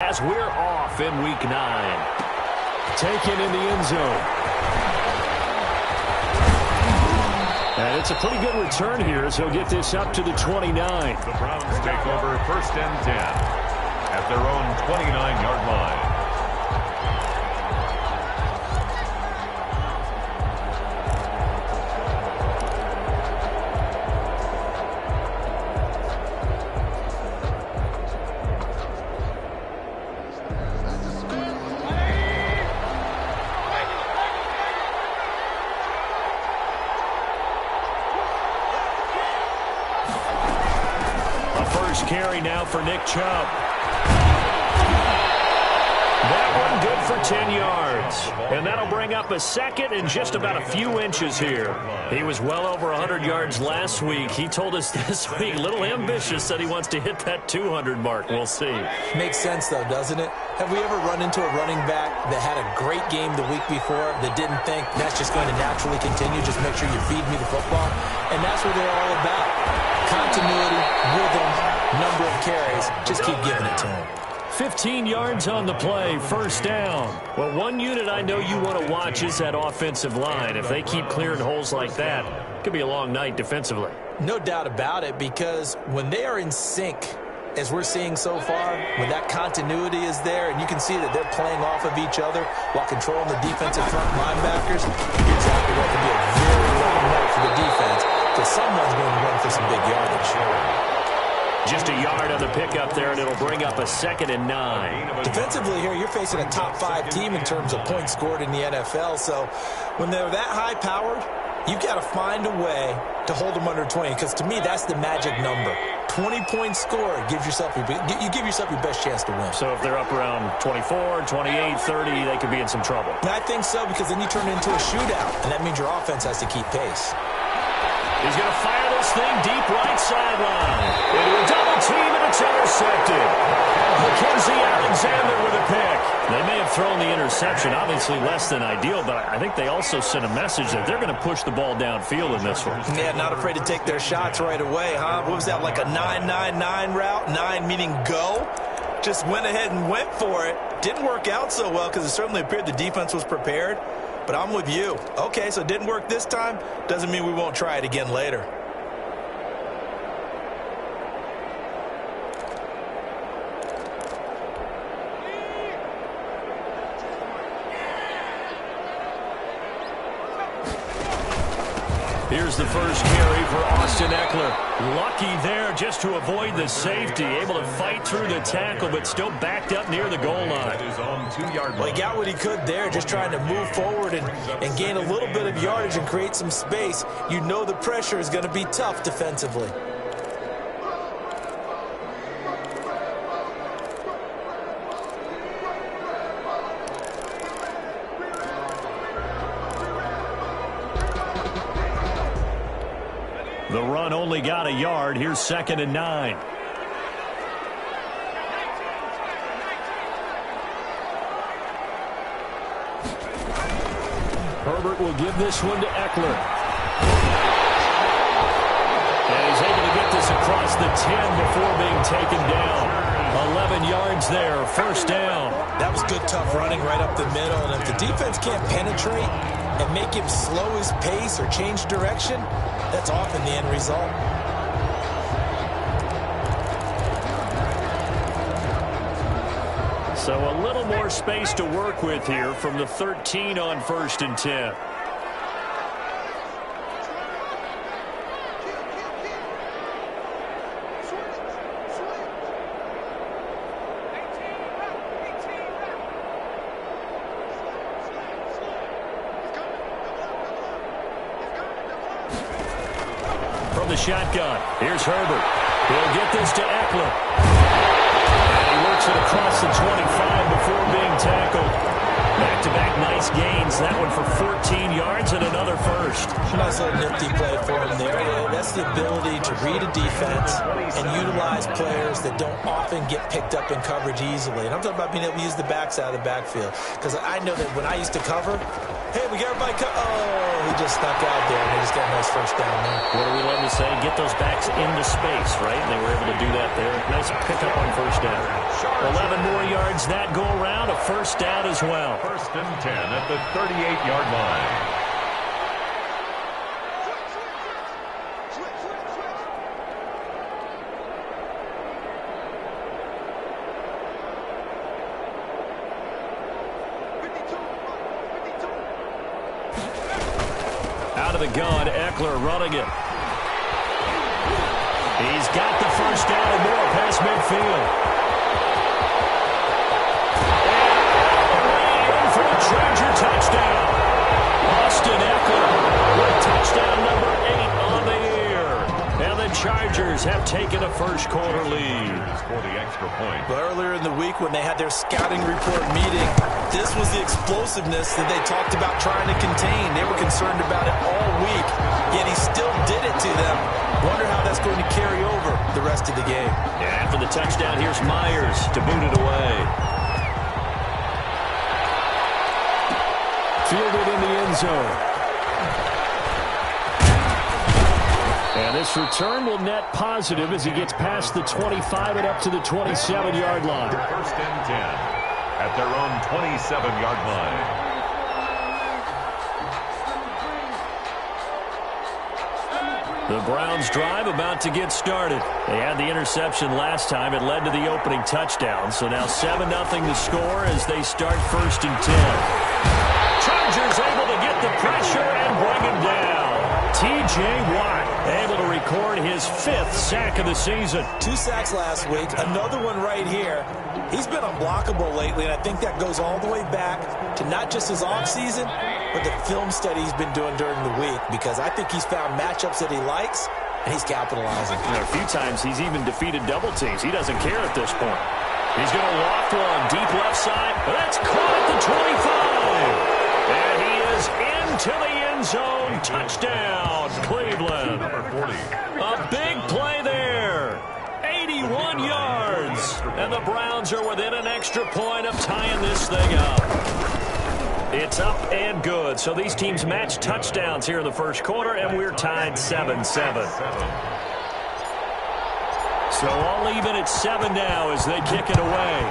As we're off in Week 9. Taken in the end zone. And it's a pretty good return here as he'll get this up to the 29. The Browns take over 1st and 10 at their own 29-yard line. Carry now for Nick Chubb. That one good for 10 yards. And that'll bring up a second and just about a few inches here. He was well over 100 yards last week. He told us this week, a little ambitious, that he wants to hit that 200 mark. We'll see. Makes sense, though, doesn't it? Have we ever run into a running back that had a great game the week before that didn't think that's just going to naturally continue? Just make sure you feed me the football. And that's what they're all about. Continuity, rhythm, number of carries. Just keep giving it to him. 15 yards on the play, 1st down. Well, one unit I know you want to watch is that offensive line. If they keep clearing holes like that, it could be a long night defensively. No doubt about it, because when they are in sync, as we're seeing so far, when that continuity is there, and you can see that they're playing off of each other while controlling the defensive front linebackers, you're exactly right. It could be a very long night for the defense, because someone's going to run for some big yardage. Just a yard on the pickup there, and it'll bring up a 2nd and 9. Defensively here, you're facing a top-5 team in terms of points scored in the NFL, so when they're that high-powered, you've got to find a way to hold them under 20, because to me, that's the magic number. 20 points scored, you give yourself your best chance to win. So if they're up around 24, 28, 30, they could be in some trouble. And I think so, because then you turn it into a shootout, and that means your offense has to keep pace. He's going to fire this thing deep right sideline. Into a double team, and it's intercepted. Mackenzie Alexander with a pick. They may have thrown the interception, obviously less than ideal, but I think they also sent a message that they're going to push the ball downfield in this one. Yeah, not afraid to take their shots right away, huh? What was that, like a 9-9-9 route? 9 meaning go? Just went ahead and went for it. Didn't work out so well because it certainly appeared the defense was prepared. But I'm with you. Okay, so it didn't work this time. Doesn't mean we won't try it again later. Here's the first carry for Austin Eckler. Lucky there just to avoid the safety. Able to fight through the tackle, but still backed up near the goal line. That is on 2-yard line. Well, he got what he could there, just trying to move forward and gain a little bit of yardage and create some space. You know the pressure is going to be tough defensively. The run only got a yard. Here's 2nd and 9. Herbert will give this one to Eckler. And he's able to get this across the 10 before being taken down. 11 yards there, 1st down. That was good, tough running right up the middle. And if the defense can't penetrate and make him slow his pace or change direction, that's often the end result. So a little more space to work with here from the 13 on 1st and 10. From the shotgun, here's Herbert. He'll get this to Eckler. And he works it across the 25 before being tackled. Back-to-back nice gains. That one for 14 yards and another first. Nice little nifty play for him there. That's the ability to read a defense and utilize players that don't often get picked up in coverage easily. And I'm talking about being able to use the backside of the backfield. Because I know that when I used to cover, Hey, we got everybody cut. Oh, he just snuck out there, and they just got a nice first down there. What do we love to say? Get those backs into space, right? And they were able to do that there. Nice pickup on first down. 11 more yards that go around. A first down as well. First and 10 at the 38-yard line. Out of the gun, Eckler running it. He's got the first down and more past midfield. And in for the Charger touchdown. Austin Eckler with touchdown number 8 on the year. And the Chargers have taken a first quarter lead. For the extra point. But earlier in the week when they had their scouting report meeting, this was the explosiveness that they talked about trying to contain. They were concerned about it all week, yet he still did it to them. Wonder how that's going to carry over the rest of the game. And for the touchdown, here's Myers to boot it away. Fielded in the end zone. And this return will net positive as he gets past the 25 and up to the 27-yard line. First and 10 at their own 27-yard line. The Browns drive about to get started. They had the interception last time. It led to the opening touchdown. So now 7-0 to score as they start first and 10. Chargers able to get the pressure and bring him down. T.J. Watt able to record his 5th sack of the season. 2 sacks last week, another one right here. He's been unblockable lately, and I think that goes all the way back to not just his offseason, but the film study he's been doing during the week, because I think he's found matchups that he likes, and he's capitalizing. A few times he's even defeated double teams. He doesn't care at this point. He's going to loft one deep left side. That's caught at the 25. And he is into the end zone. Touchdown, Cleveland. Number 40. A big play there. 81 yards. And the Browns are within an extra point of tying this thing up. It's up and good. So these teams match touchdowns here in the first quarter, and we're tied 7-7. So all even at 7 now as they kick it away.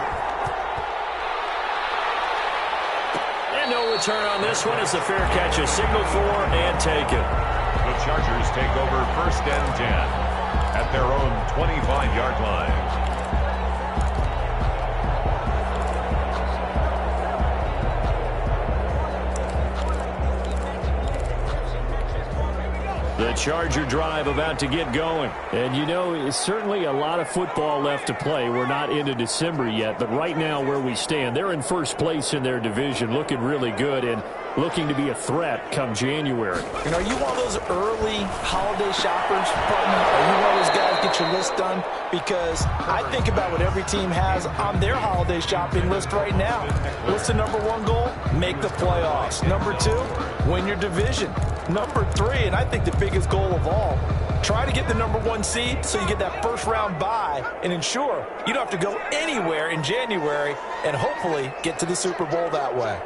And no return on this one as the fair catch is signaled for and taken. The Chargers take over first and 10 at their own 25-yard line. The Charger drive about to get going. And, you know, it's certainly a lot of football left to play. We're not into December yet, but right now where we stand, they're in first place in their division, looking really good and looking to be a threat come January. And are you one of those early holiday shoppers, partner? Are you one of those guys get your list done? Because I think about what every team has on their holiday shopping list right now. What's the number 1 goal? Make the playoffs. Number 2, win your division. Number 3, and I think the biggest goal of all, try to get the number 1 seed so you get that first round bye and ensure you don't have to go anywhere in January and hopefully get to the Super Bowl that way.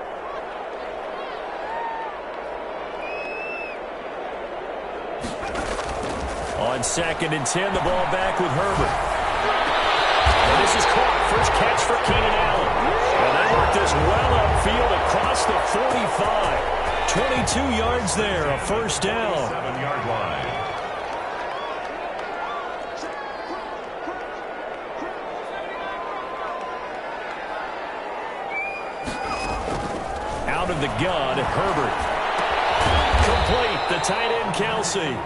On 2nd and 10, the ball back with Herbert. And this is caught. First catch for Keenan Allen. And they work this well upfield across the 45. 22 yards there, a first down. 7-yard line. Out of the gun, Herbert. Complete, the tight end, Kelsey.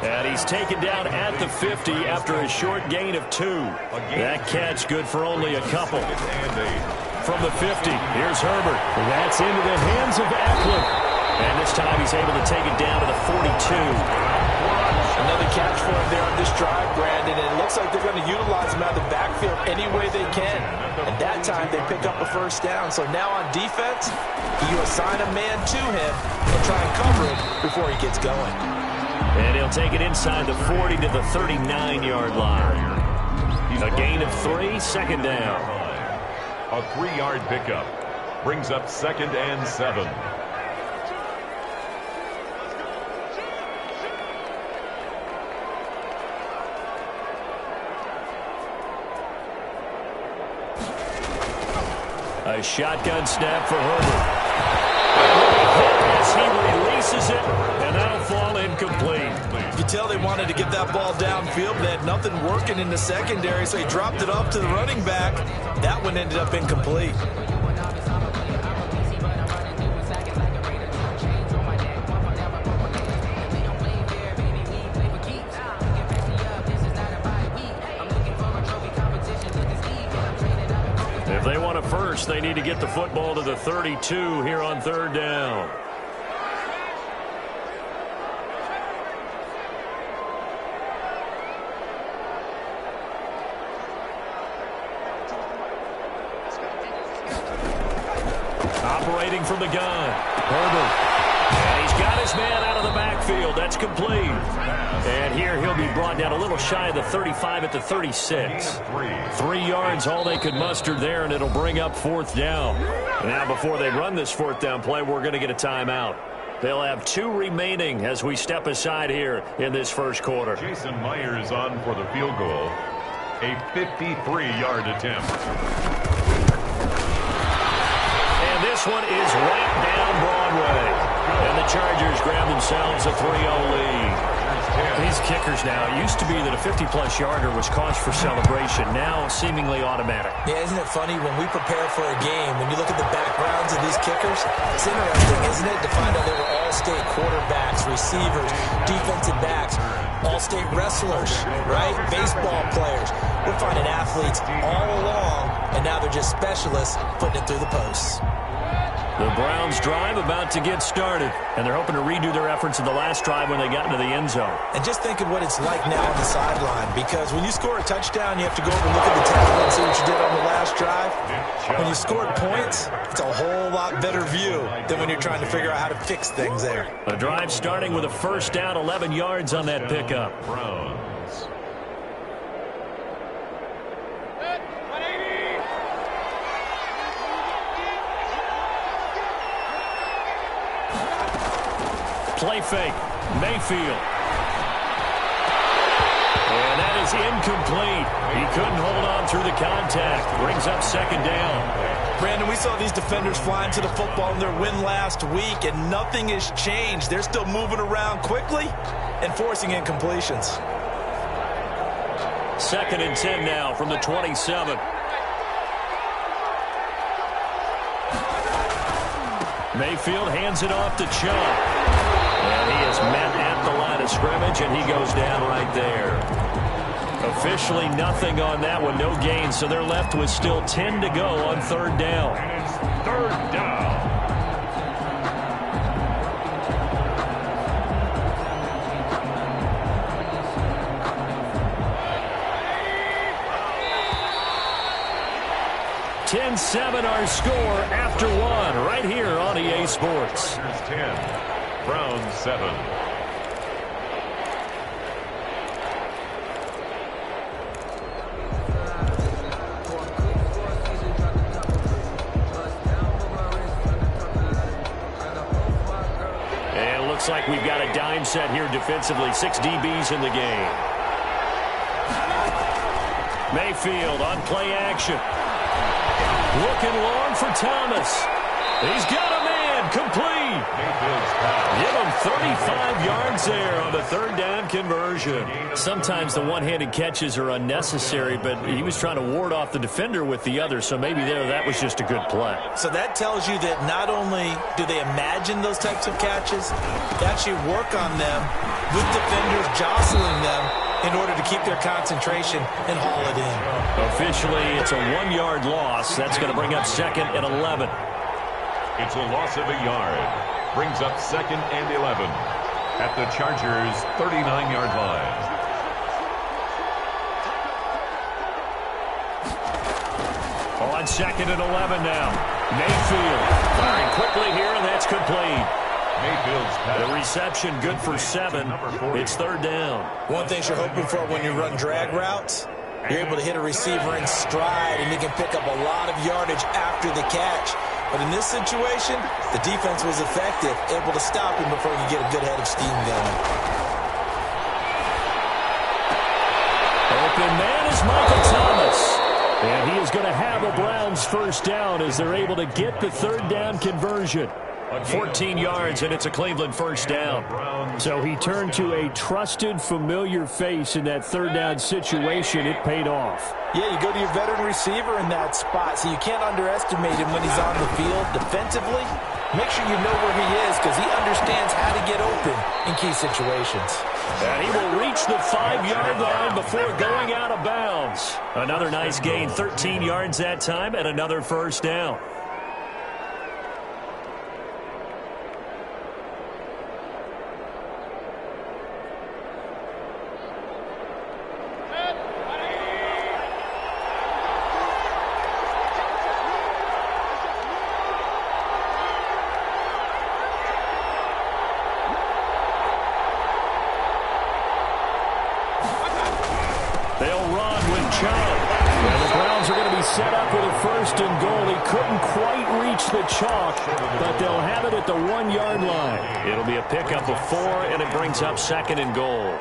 And he's taken down at the 50 after a short gain of 2. That catch good for only a couple. From the 50, here's Herbert. That's into the hands of Eckler. And this time he's able to take it down to the 42. Another catch for him there on this drive, Brandon. And it looks like they're going to utilize him out of the backfield any way they can. And that time they pick up a first down. So now on defense, you assign a man to him and try and cover him before he gets going. And he'll take it inside the 40 to the 39-yard line. A gain of 3, second down. A 3-yard pickup brings up 2nd and 7. A shotgun snap for Herbert. As he releases it, and that'll fall incomplete. You tell they wanted to get that ball downfield, but they had nothing working in the secondary, so he dropped it off to the running back. That one ended up incomplete. If they want a first, they need to get the football to the 32 here on third down. Operating from the gun, Herbert. And he's got his man out of the backfield. That's complete. And here he'll be brought down a little shy of the 35 at the 36. 3 yards, all they could muster there, and it'll bring up fourth down. Now, before they run this fourth down play, we're going to get a timeout. They'll have 2 remaining as we step aside here in this first quarter. Jason Myers on for the field goal. A 53-yard attempt. And this one is right down Broadway. And the Chargers grab themselves a 3-0 lead. These kickers now, it used to be that a 50-plus yarder was cause for celebration. Now, seemingly automatic. Yeah, isn't it funny when we prepare for a game, when you look at the backgrounds of these kickers, it's interesting, isn't it, to find out they were all-state quarterbacks, receivers, defensive backs, all-state wrestlers, right? Baseball players. We're finding athletes all along, and now they're just specialists putting it through the posts. The Browns drive about to get started, and they're hoping to redo their efforts in the last drive when they got into the end zone. And just think of what it's like now on the sideline, because when you score a touchdown, you have to go over and look at the tackle and see what you did on the last drive. When you scored points, it's a whole lot better view than when you're trying to figure out how to fix things there. A drive starting with a first down, 11 yards on that pickup. Browns. Play fake, Mayfield. And that is incomplete. He couldn't hold on through the contact. Brings up second down. Brandon, we saw these defenders flying to the football in their win last week, and nothing has changed. They're still moving around quickly and forcing incompletions. Second and 10 now from the 27. Mayfield hands it off to Chubb. And he is met at the line of scrimmage, and he goes down right there. Officially nothing on that one, no gain, so they're left with still 10 to go on third down. And it's third down. (10-7) our score after one, right here on EA Sports. Here's 10. Browns 7. And it looks like we've got a dime set here defensively. 6 DBs in the game. Mayfield on play action. Looking long for Thomas. He's got a man, complete. Give him 35 yards there on the third down conversion. Sometimes the one-handed catches are unnecessary, but he was trying to ward off the defender with the other, so maybe there that was just a good play. So that tells you that not only do they imagine those types of catches, they actually work on them with defenders jostling them in order to keep their concentration and haul it in. Officially, it's a 1-yard loss. That's going to bring up second and 11. It's a loss of a yard. Brings up second and 11 at the Chargers' 39-yard line. On second and 11 now. Mayfield firing quickly here, and that's complete. Mayfield's pass. The reception good for 7. It's third down. One thing you're hoping for when you run drag routes, you're able to hit a receiver in stride, and you can pick up a lot of yardage after the catch. But in this situation, the defense was effective, able to stop him before he could get a good head of steam going. Open man is Michael Thomas. And he is going to have a Browns first down as they're able to get the third down conversion. 14 yards, and it's a Cleveland first down. So he turned to a trusted, familiar face in that third down situation. It paid off. Yeah, you go to your veteran receiver in that spot, so you can't underestimate him when he's on the field. Defensively, make sure you know where he is because he understands how to get open in key situations. And he will reach the 5-yard line before going out of bounds. Another nice gain, 13 yards that time, and another first down. Set up with a first and goal. He couldn't quite reach the chalk, but they'll have it at the 1-yard line. It'll be a pickup of 4, and it brings up second and goal.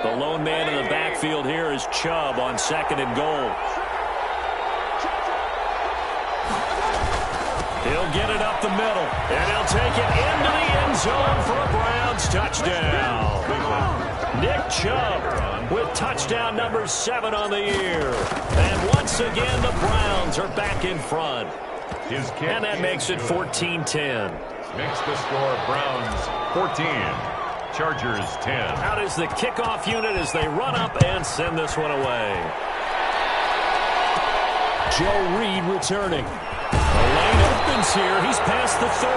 The lone man in the backfield here is Chubb on second and goal. He'll get it up the middle, and he'll take it into the end zone for a Browns touchdown. Nick Chubb with touchdown number 7 on the year. And once again, the Browns are back in front. And that makes it 14-10. Makes the score Browns 14, Chargers 10. Out is the kickoff unit as they run up and send this one away. Joe Reed returning. The lane opens here. He's past the 30.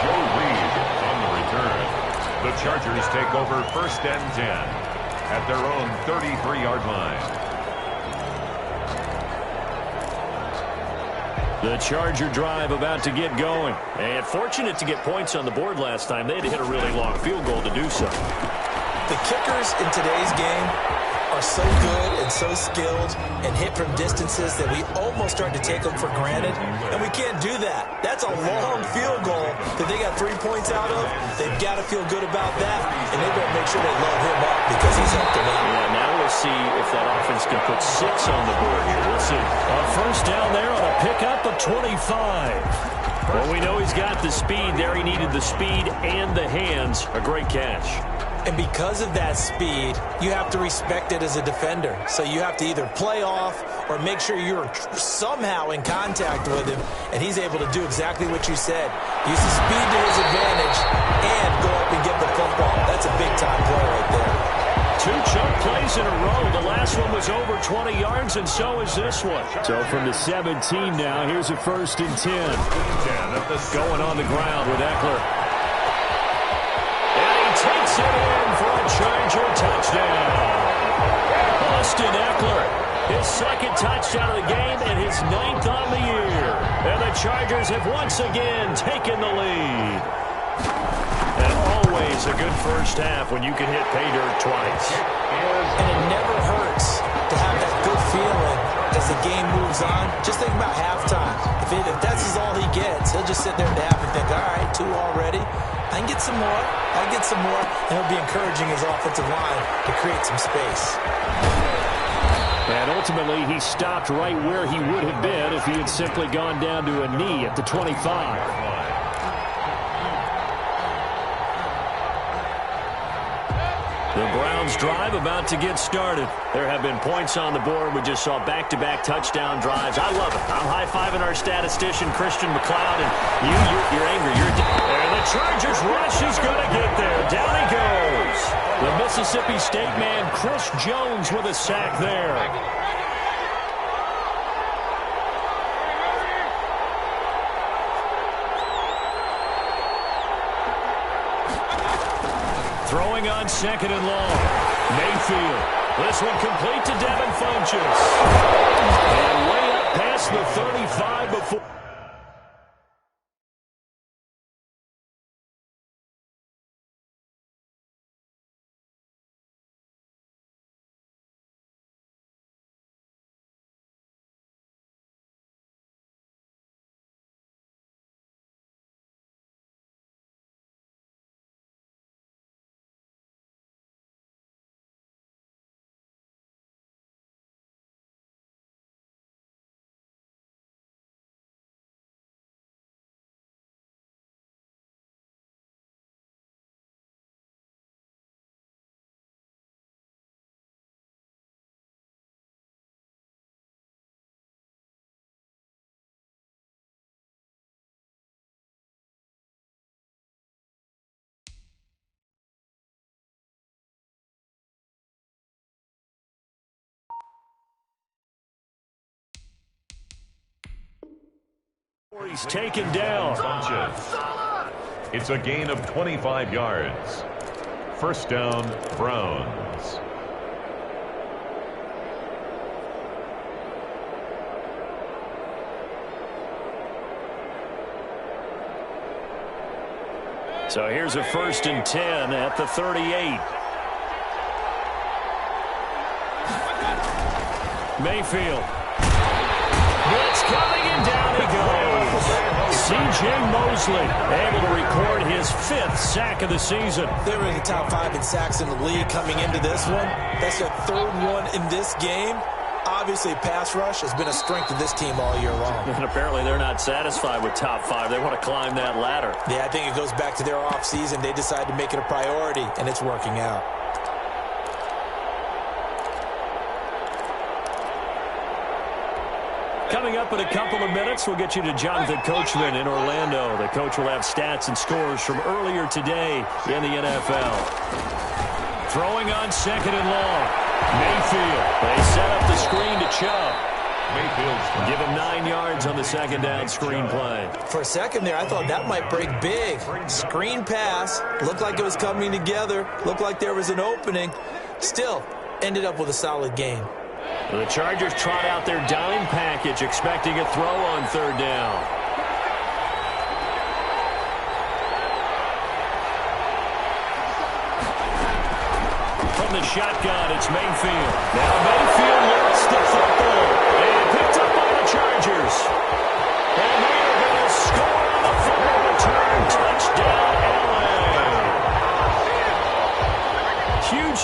Joe Reed on the return. The Chargers take over first and 10 at their own 33-yard line. The Charger drive about to get going. And fortunate to get points on the board last time. They had to hit a really long field goal to do so. The kickers in today's game are so good and so skilled and hit from distances that we almost start to take them for granted, and we can't do that. That's a long field goal that they got 3 points out of. They've got to feel good about that, and they better make sure they load him up because he's helped them out. Yeah, now we'll see if that offense can put 6 on the board here. We'll see. A first down there on a pickup of 25. Well, we know he's got the speed there. He needed the speed and the hands. A great catch. And because of that speed, you have to respect it as a defender. So you have to either play off or make sure you're somehow in contact with him, and he's able to do exactly what you said. Use the speed to his advantage and go up and get the football. That's a big-time play right there. 2 chunk plays in a row. The last one was over 20 yards, and so is this one. So from the 17 now, here's a first and 10. Going on the ground with Eckler. Takes it in for a Charger touchdown. Austin Eckler, his second touchdown of the game and his 9th on the year. And the Chargers have once again taken the lead. And always a good first half when you can hit pay dirt twice. And it never hurts to have that good feeling as the game moves on. Just think about halftime. If that's all he gets, he'll just sit there at the half and think, all right, 2 already. I can get some more. I can get some more. And he'll be encouraging his offensive line to create some space. And ultimately, he stopped right where he would have been if he had simply gone down to a knee at the 25. The Browns drive about to get started. There have been points on the board. We just saw back-to-back touchdown drives. I love it. I'm high-fiving our statistician, Christian McLeod, and you're angry. And the Chargers rush is going to get there. Down he goes. The Mississippi State man, Chris Jones, with a sack there. Throwing on second and long. Mayfield. This one complete to Devin Funchess. And way up past the 35 before. He's taken down. Bunches. It's a gain of 25 yards. First down, Browns. So here's a 1st and 10 at the 38. Mayfield. Blitz coming and down he goes. C.J. Mosley able to record his 5th sack of the season. They were in the top 5 in sacks in the league coming into this one. That's their 3rd one in this game. Obviously, pass rush has been a strength of this team all year long. And apparently they're not satisfied with top 5. They want to climb that ladder. Yeah, I think it goes back to their offseason. They decided to make it a priority, and it's working out. Coming up in a couple of minutes, we'll get you to Jonathan Coachman in Orlando. The coach will have stats and scores from earlier today in the NFL. Throwing on 2nd and long. Mayfield. They set up the screen to Chubb. Mayfield. Give him 9 yards on the 2nd down screen play. For a second there, I thought that might break big. Screen pass. Looked like it was coming together. Looked like there was an opening. Still, ended up with a solid game. The Chargers trot out their dime package, expecting a throw on 3rd down. From the shotgun, it's Mayfield. Now Mayfield lost the football and picked up by the Chargers. And they are going to score on the football return. Touchdown, LA.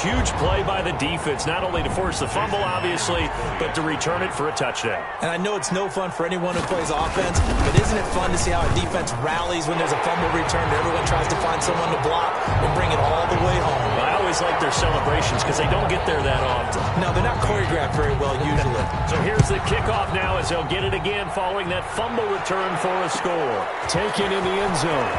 Huge play by the defense, not only to force the fumble, obviously, but to return it for a touchdown. And I know it's no fun for anyone who plays offense, but isn't it fun to see how a defense rallies when there's a fumble return and everyone tries to find someone to block and bring it all the way home? I always like their celebrations because they don't get there that often. No, they're not choreographed very well usually. So here's the kickoff now as they'll get it again following that fumble return for a score. Taken in the end zone.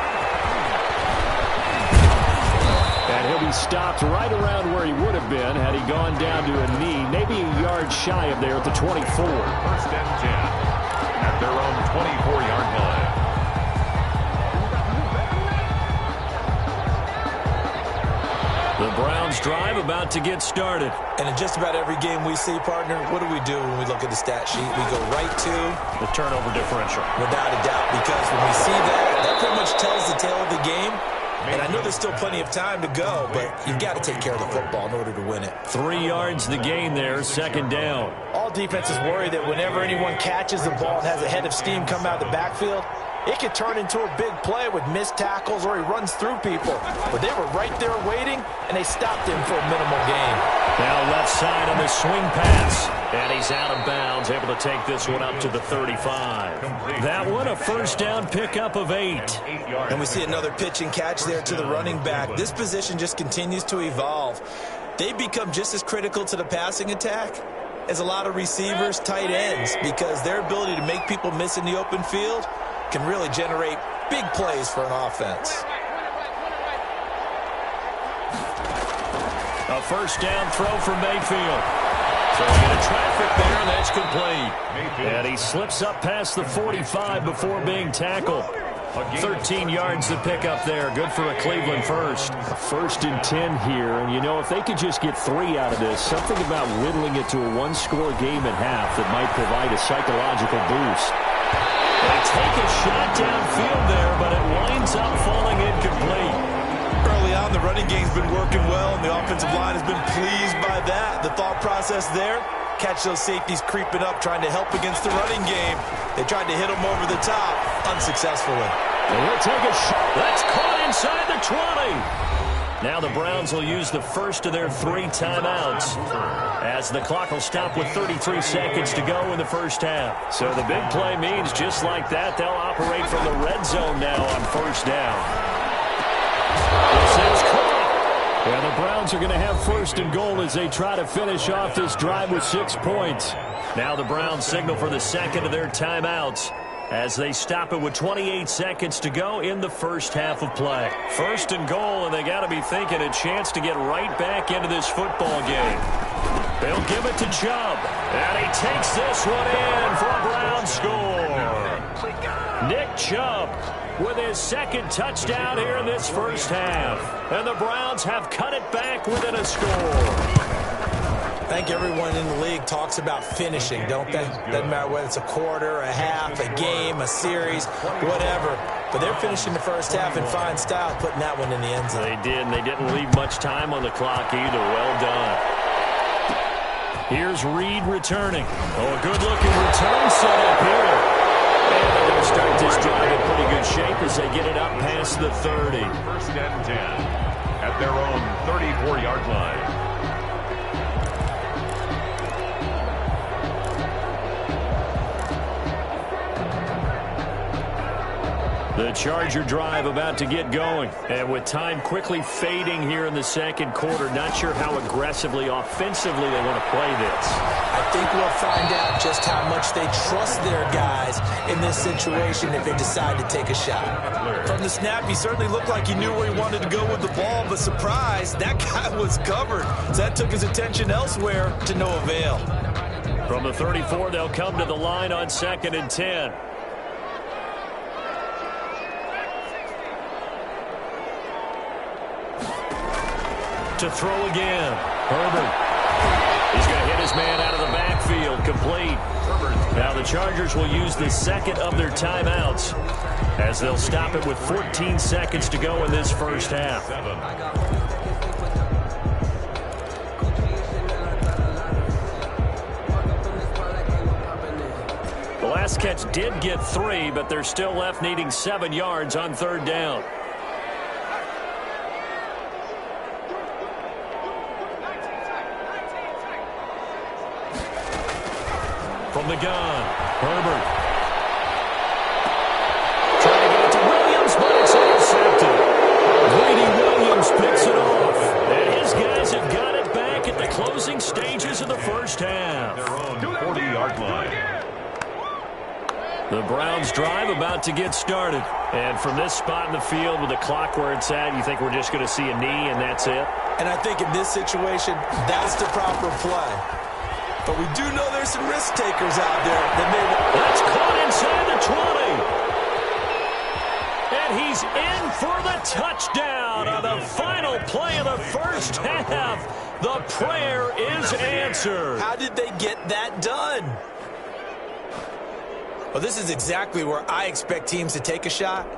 And he'll be stopped right around where he would have been had he gone down to a knee, maybe a yard shy of there at the 24. 1st and 10 at their own 24-yard line. The Browns drive about to get started. And in just about every game we see, partner, what do we do when we look at the stat sheet? We go right to the turnover differential. Without a doubt, because when we see that pretty much tells the tale of the game. And I know there's still plenty of time to go, but you've got to take care of the football in order to win it. 3 yards the gain there, 2nd down. All defenses worry that whenever anyone catches the ball and has a head of steam come out of the backfield, it could turn into a big play with missed tackles or he runs through people. But they were right there waiting, and they stopped him for a minimal gain. Now left side on the swing pass. And he's out of bounds, able to take this one up to the 35. That one a 1st down pickup of 8. And we see another pitch and catch there to the running back. This position just continues to evolve. They become just as critical to the passing attack as a lot of receivers, tight ends, because their ability to make people miss in the open field can really generate big plays for an offense. A 1st down throw for Mayfield. So a bit of traffic there, and that's complete. And he slips up past the 45 before being tackled. 13 yards to pick up there. Good for a Cleveland first. A 1st and 10 here. And, you know, if they could just get 3 out of this, something about whittling it to a 1-score game at half that might provide a psychological boost. They take a shot downfield there, but it winds up falling incomplete. Early on, the running game's been working well, and the offensive line has been pleased by that. The thought process there, catch those safeties creeping up, trying to help against the running game. They tried to hit them over the top, unsuccessfully. And he'll take a shot. That's caught inside the 20. Now the Browns will use the first of their 3 timeouts as the clock will stop with 33 seconds to go in the first half. So the big play means just like that, they'll operate from the red zone now on 1st down. This is caught. And the Browns are going to have 1st and goal as they try to finish off this drive with 6 points. Now the Browns signal for the second of their timeouts as they stop it with 28 seconds to go in the first half of play. 1st and goal, and they got to be thinking a chance to get right back into this football game. They'll give it to Chubb, and he takes this one in for a Browns score. Chubb with his second touchdown here in this first half. And the Browns have cut it back within a score. I think everyone in the league talks about finishing, don't they? Doesn't matter whether it's a quarter, a half, a game, a series, whatever. But they're finishing the first half in fine style, putting that one in the end zone. They did, and they didn't leave much time on the clock either. Well done. Here's Reed returning. Oh, a good-looking return set up here. And they're going to start this drive in pretty good shape as they get it up past the 30. First and 10 at their own 34-yard line. The Charger drive about to get going. And with time quickly fading here in the second quarter, not sure how aggressively, offensively they want to play this. I think we'll find out just how much they trust their guys in this situation if they decide to take a shot. From the snap, he certainly looked like he knew where he wanted to go with the ball, but surprise, that guy was covered. So that took his attention elsewhere to no avail. From the 34, they'll come to the line on 2nd and 10. To throw again. Herbert. He's going to hit his man out of the backfield. Complete. Now the Chargers will use the second of their timeouts as they'll stop it with 14 seconds to go in this first half. The last catch did get 3, but they're still left needing 7 yards on 3rd down. From the gun, Herbert. Trying to get it to Williams, but it's intercepted. Brady Williams picks it off. And his guys have got it back at the closing stages of the first half. Their own 40-yard line. The Browns drive about to get started. And from this spot in the field with the clock where it's at, you think we're just going to see a knee and that's it? And I think in this situation, that's the proper play. But we do know there's some risk takers out there. That's caught inside the 20. And he's in for the touchdown on the final play of the first half. The prayer is answered. How did they get that done? Well, this is exactly where I expect teams to take a shot.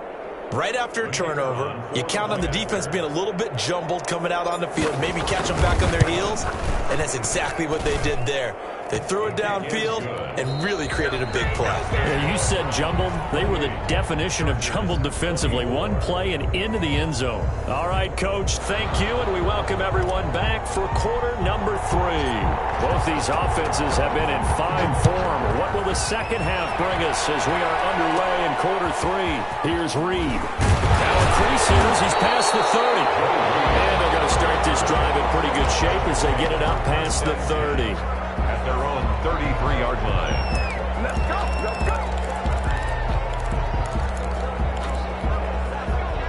Right after a turnover, you count on the defense being a little bit jumbled coming out on the field, maybe catch them back on their heels, and that's exactly what they did there. They threw it downfield and really created a big play. Yeah, you said jumbled. They were the definition of jumbled defensively. One play and into the end zone. All right, Coach, thank you, and we welcome everyone back for quarter number 3. Both these offenses have been in fine form. What will the second half bring us as we are underway in quarter 3? Here's Reed. Now increasing as he's past the 30. And they're going to start this drive in pretty good shape as they get it up past the 30. At their own 33-yard line. Let's go.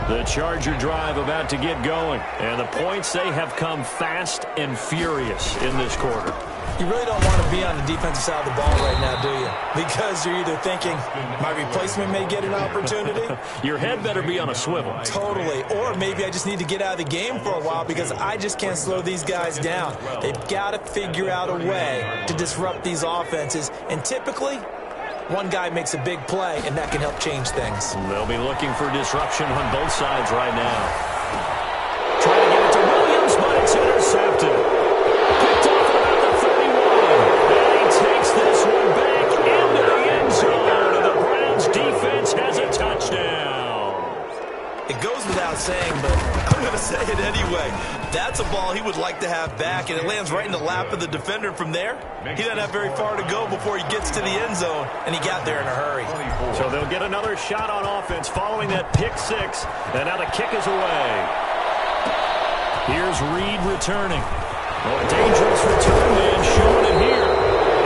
The Charger drive about to get going. And the points, they have come fast and furious in this quarter. You really don't want to be on the defensive side of the ball right now, do you? Because you're either thinking, my replacement may get an opportunity. Your head better be on a swivel. Totally. Or maybe I just need to get out of the game for a while because I just can't slow these guys down. They've got to figure out a way to disrupt these offenses. And typically, one guy makes a big play, and that can help change things. They'll be looking for disruption on both sides right now. Trying to get it to Williams, but it's intercepted. Picked off about the 31. And he takes this one back into the end zone. And the Browns defense has a touchdown. It goes without saying, but I'm going to say it anyway. That's a ball he would like to have back, and it lands right in the lap of the defender from there. He doesn't have very far to go before he gets to the end zone, and he got there in a hurry. So they'll get another shot on offense following that pick 6, and now the kick is away. Here's Reed returning. Oh, a dangerous return man showing it here.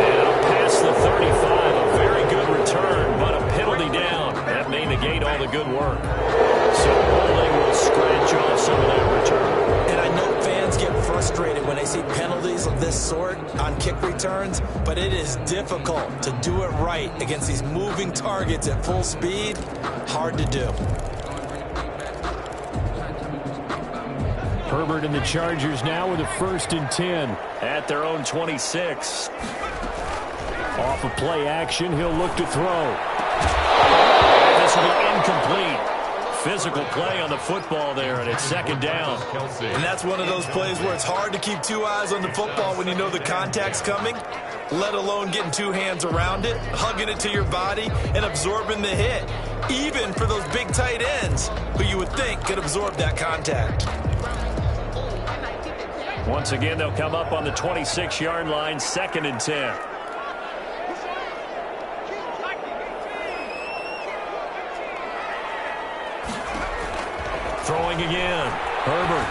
And up past the 35, a very good return, but a penalty down. That may negate all the good work. So holding will scratch off some of that return. And I know fans get frustrated when they see penalties of this sort on kick quick returns, but it is difficult to do it right against these moving targets at full speed. Hard to do. Herbert and the Chargers now with a 1st and 10 at their own 26. Off of play action, he'll look to throw. This will be incomplete. Physical play on the football there, and it's 2nd down. And that's one of those plays where it's hard to keep 2 eyes on the football when you know the contact's coming, let alone getting 2 hands around it, hugging it to your body, and absorbing the hit, even for those big tight ends who you would think could absorb that contact. Once again, they'll come up on the 26-yard line, 2nd and 10. Throwing again. Herbert.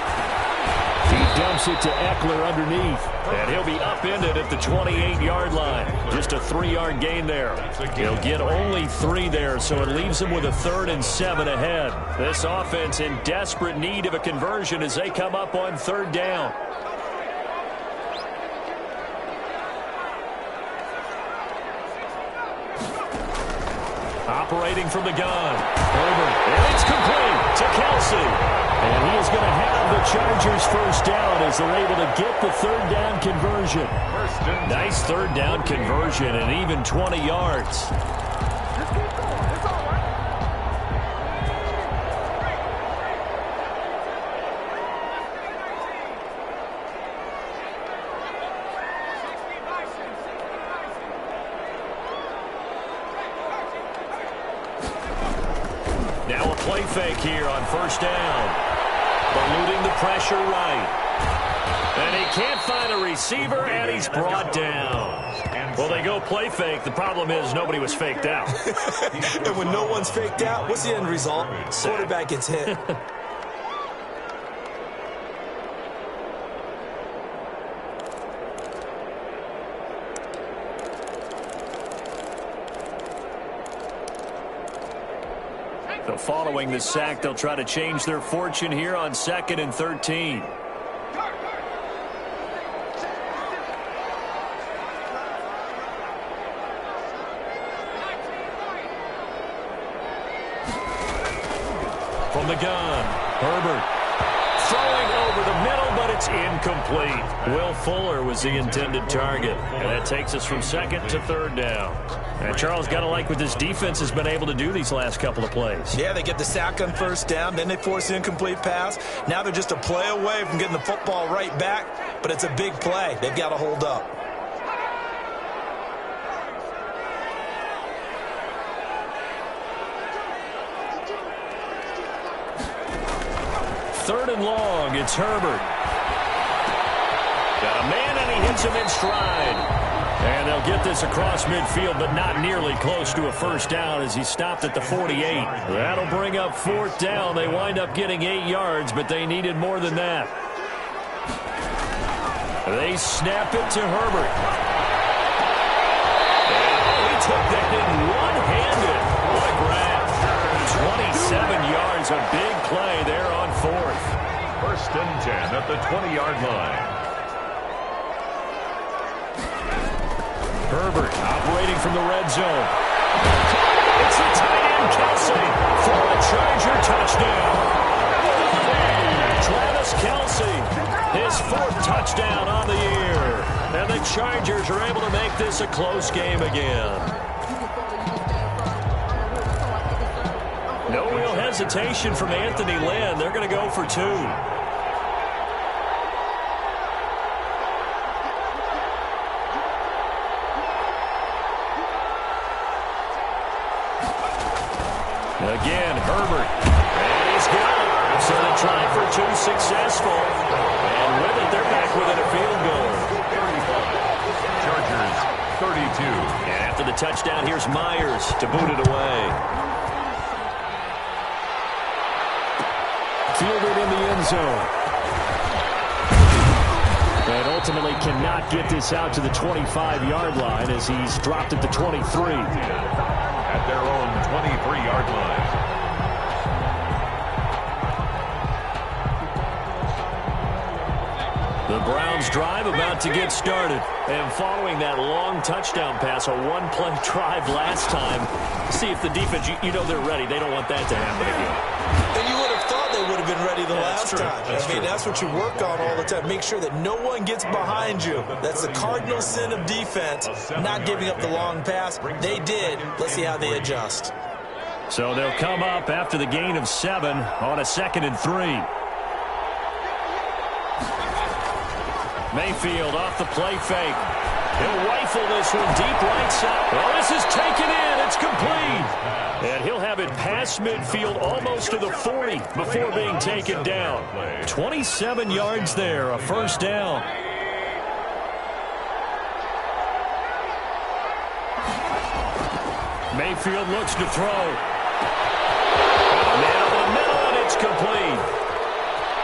He dumps it to Eckler underneath. And he'll be upended at the 28-yard line. Just a 3-yard gain there. He'll get only 3 there, so it leaves him with a 3rd and 7 ahead. This offense in desperate need of a conversion as they come up on 3rd down. Operating from the gun. Herbert. And it's complete to Kelsey. And he is going to have the Chargers 1st down as they're able to get the 3rd down conversion. Nice 3rd down conversion and even 20 yards. Now a play fake here on 1st down. Eluding the pressure right. And he can't find a receiver, and he's brought down. Well, they go play fake. The problem is nobody was faked out. And when no one's faked out, what's the end result? Quarterback gets hit. So following the sack, they'll try to change their fortune here on 2nd and 13. From the gun, Herbert throwing over the middle, but it's incomplete. Will Fuller was the intended target, and that takes us from 2nd to 3rd down. And Charles, got to like what this defense has been able to do these last couple of plays. Yeah, they get the sack on 1st down, then they force an incomplete pass. Now they're just a play away from getting the football right back, but it's a big play. They've got to hold up. Third and long, it's Herbert. Got a man, and he hits him in stride. And they'll get this across midfield, but not nearly close to a 1st down as he stopped at the 48. That'll bring up 4th down. They wind up getting 8 yards, but they needed more than that. They snap it to Herbert. And he took that in one-handed. What a grab. 27 yards, a big play there on 4th. 1st and 10 at the 20-yard line. Herbert operating from the red zone. It's the tight end, Kelsey, for a Charger touchdown. Travis Kelsey, his 4th touchdown on the year. And the Chargers are able to make this a close game again. No real hesitation from Anthony Lynn. They're going to go for 2. Again, Herbert. And he's got it. So they try for 2 successful. And with it, they're back within a field goal. 35. Chargers, 32. And after the touchdown, here's Myers to boot it away. Fielded in the end zone. And ultimately cannot get this out to the 25-yard line as he's dropped at the 23. At their own 23-yard line. The Browns drive about to get started. And following that long touchdown pass, a one-play drive last time, see if the defense, you know they're ready. They don't want that to happen again. And you would have thought they would have been ready the last time. That's what you work on all the time. Make sure that no one gets behind you. That's the cardinal sin of defense, not giving up the long pass. They did. Let's see how they adjust. So they'll come up after the gain of 7 on a 2nd and 3. Mayfield off the play fake. He'll rifle this one deep right side. Well, this is taken in. It's complete. And he'll have it past midfield almost to the 40 before being taken down. 27 yards there, a first down. Mayfield looks to throw. Man over the middle, and it's complete.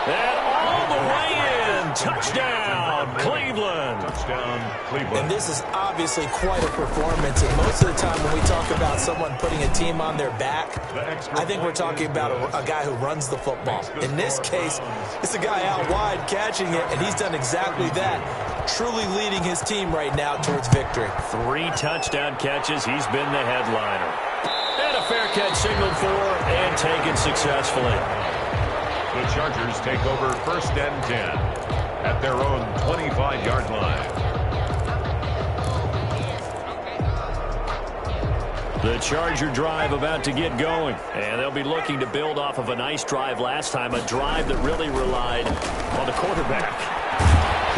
And all the way in. Touchdown, Cleveland. Touchdown, Cleveland. And this is obviously quite a performance. And most of the time when we talk about someone putting a team on their back, I think we're talking about a guy who runs the football. In this case, it's a guy out wide catching it, and he's done exactly that. Truly leading his team right now towards victory. 3 touchdown catches. He's been the headliner. And a fair catch signaled for and taken successfully. The Chargers take over 1st and 10 at their own 25-yard line. The Charger drive about to get going. And they'll be looking to build off of a nice drive last time, a drive that really relied on the quarterback.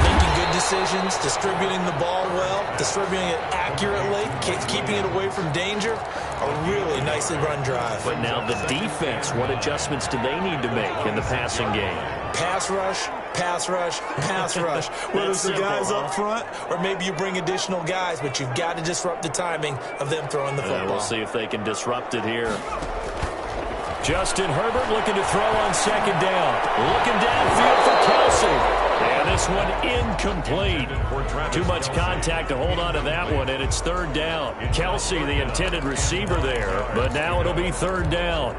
Making good decisions, distributing the ball well, distributing it accurately, keeping it away from danger. A really nicely run drive. But now the defense, what adjustments do they need to make in the passing game? Pass rush, pass rush, pass rush. Whether it's the guys up front or maybe you bring additional guys, but you've got to disrupt the timing of them throwing the football. We'll see if they can disrupt it here. Justin Herbert looking to throw on 2nd down. Looking downfield for Kelsey. And this one incomplete. Too much contact to hold on to that one, and it's 3rd down. Kelsey, the intended receiver there, but now it'll be 3rd down.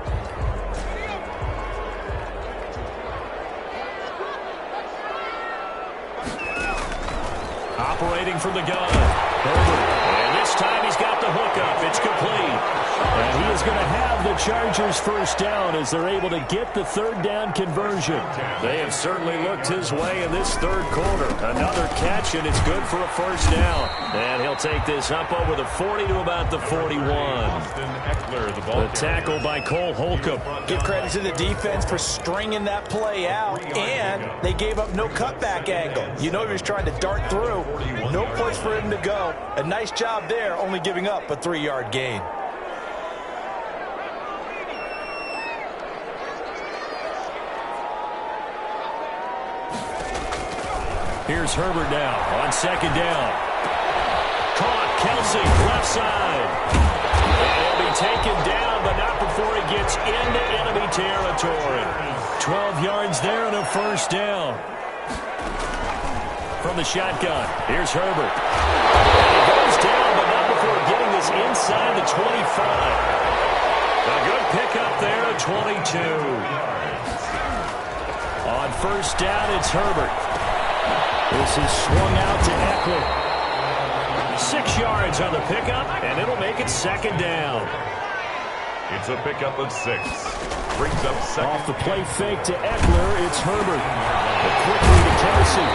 Operating from the gun. Herbert. And this time he's got the hookup. It's complete. And he is going to have the Chargers 1st down as they're able to get the 3rd down conversion. They have certainly looked his way in this 3rd quarter. Another catch, and it's good for a 1st down. And he'll take this up over the 40 to about the 41. The tackle by Cole Holcomb. Give credit to the defense for stringing that play out, and they gave up no cutback angle. You know he was trying to dart through. No place for him to go. A nice job there, only giving up a 3-yard gain. Here's Herbert now on 2nd down. Caught, Kelsey, left side. And he'll be taken down, but not before he gets into enemy territory. 12 yards there and a 1st down. From the shotgun, here's Herbert. And he goes down, but not before getting this inside the 25. A good pickup there at 22. On 1st down, it's Herbert. This is swung out to Eckler. 6 yards on the pickup, and it'll make it 2nd down. It's a pickup of 6. Brings up 2nd. Off the play fake to Eckler, it's Herbert. Quickly to Kelsey.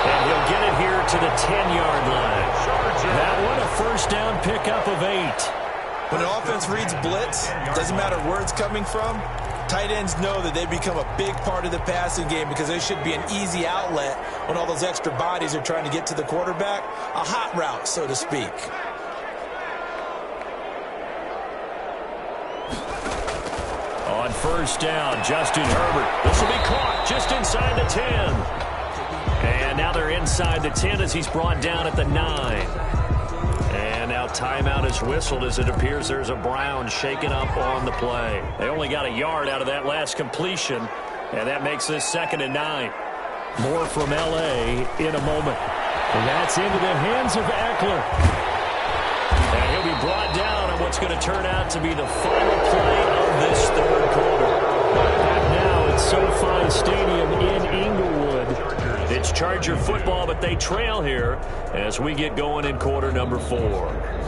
And he'll get it here to the 10-yard line. That one, a 1st down pickup of 8. When the offense reads blitz, doesn't matter where it's coming from, tight ends know that they become a big part of the passing game because they should be an easy outlet when all those extra bodies are trying to get to the quarterback. A hot route, so to speak. On 1st down, Justin Herbert. This will be caught just inside the 10. And now they're inside the 10 as he's brought down at the 9. And now timeout is whistled as it appears there's a Brown shaken up on the play. They only got a yard out of that last completion, and that makes this 2nd and 9. More from L.A. in a moment. And that's into the hands of Eckler. And he'll be brought down on what's going to turn out to be the final play of this 3rd quarter. Back now at SoFi Stadium in Inglewood. It's Charger football, but they trail here as we get going in quarter number 4.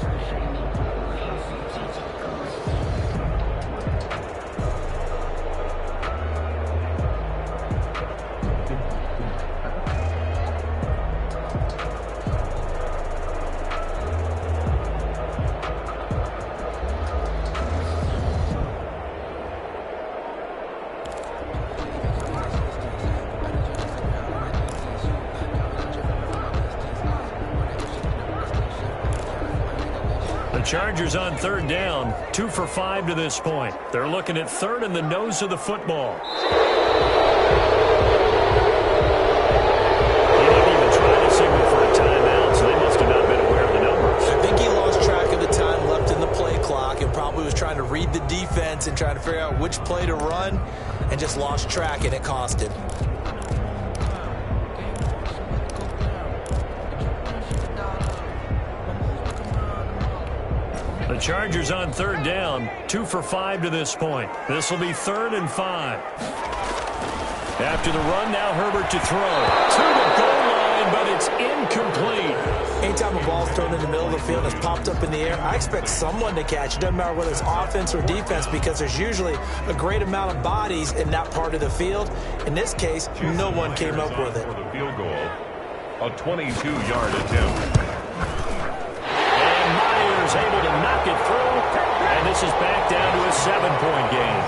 Chargers on third down, 2 for 5 to this point. They're looking at third in the nose of the football. He didn't even try to signal for a timeout, so they must have not been aware of the numbers. I think he lost track of the time left in the play clock and probably was trying to read the defense and trying to figure out which play to run and just lost track, and it cost him. The Chargers on third down, 2 for 5 to this point. This will be 3rd and 5. After the run, now Herbert to throw. To the goal line, but it's incomplete. Anytime a ball's thrown in the middle of the field and it's popped up in the air, I expect someone to catch it. Doesn't matter whether it's offense or defense, because there's usually a great amount of bodies in that part of the field. In this case, no one came up with it. For the field goal, a 22-yard attempt. Able to knock it through, and this is back down to a 7-point game.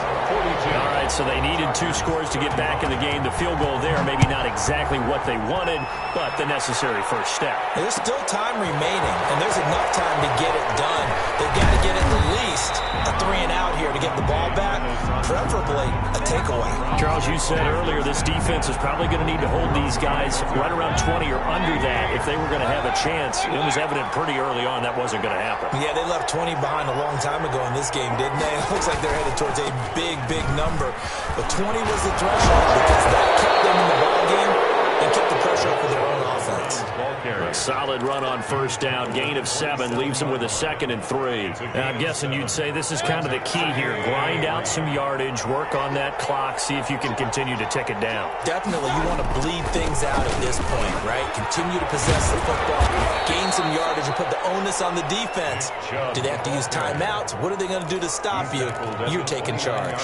All right, so they needed 2 scores to get back in the game. The field goal there, maybe not exactly what they wanted, but the necessary first step. There's still time remaining, and there's enough time to get it done. They've got to get at least a 3-and-out here to get the ball back, preferably a takeaway. Charles, you said earlier this defense is probably going to need to hold these guys right around 20 or under that if they were going to have a chance. It was evident pretty early on that wasn't going to happen. Yeah, they left 20 behind a long time ago in this game, didn't they? It looks like they're headed towards a big, big number. But 20 was the threshold because that kept them in the ball game and kept the pressure up for their own offense. A solid run on first down. Gain of 7 leaves them with a 2nd and 3. Now, I'm guessing you'd say this is kind of the key here. Grind out some yardage, work on that clock, see if you can continue to tick it down. Definitely, you want to bleed things out at this point, right? Continue to possess the football, gain some yardage, and put the onus on the defense. Do they have to use timeouts? What are they going to do to stop you? You're taking charge.